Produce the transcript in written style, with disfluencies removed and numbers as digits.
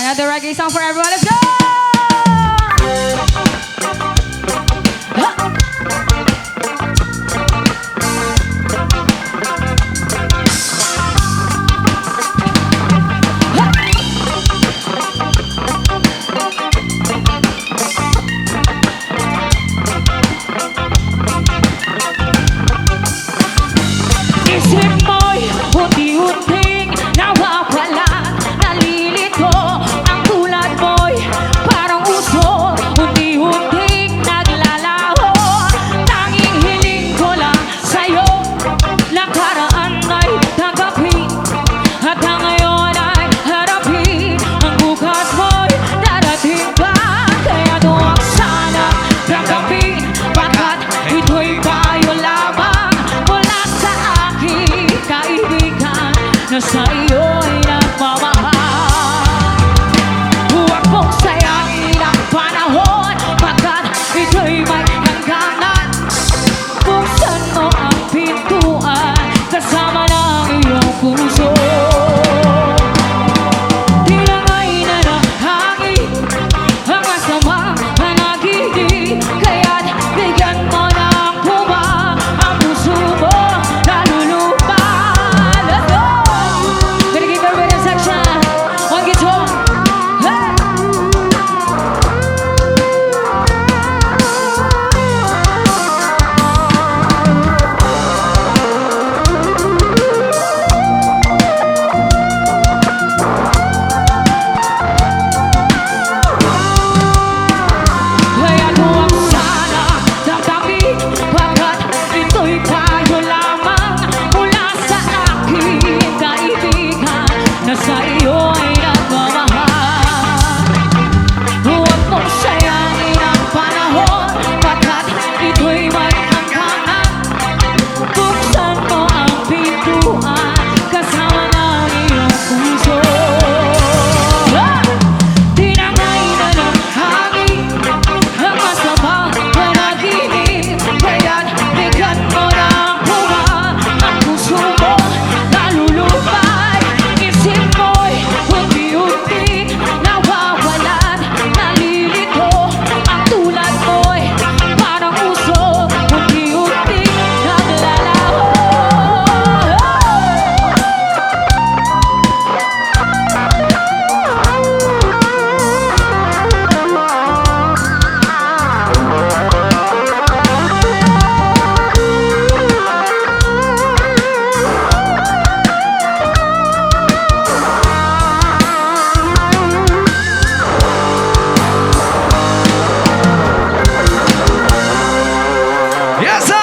Another reggae song for everyone. Let's go! Isip mo'y unti-unting nawawala, nalilito. Ang tulad mo'y parang uso, unti-unting naglalaho. Tanging hiling ko lang sa'yo, nakaraan ay tanggapin, at ang ngayon ay harapin. Ang bukas mo'y darating pa, kaya huwag sana tanggapin, baga't ito'y tayo lamang mula sa aking kaibigan na sa iyo'y nagmamahal. Huwag mong sayangin ang panahon, baga't ito'y may hangganan. Buksan mo ang pintuan kasama ng iyong puso. Tinangay na ng hangin ang masamang panaginip, kaya't bigyan mo ng puwa ang puso mo, nalulupan. Let's go! Gonna give everybody a section on guitar. Hey! Kaya huwag sana tanggapin, baga't ito'y tayo lamang mula sa aking kaibigan na sa iyo'y nagmamahal. Huwag mong sayangin ang panahon, baga't ito'y may hangganan. Buksan mo ang pintuan kasama ng iyong puso. Tinangay na ng hangin ang masamang panaginip, kaya't bigyan mo ng puwa ang puso mo, nalulupay. Isip mo'y unti-unti nawawalan, nalilito. Ang tulad mo'y parang uso, unti-unti naglalaho. Yes, sir!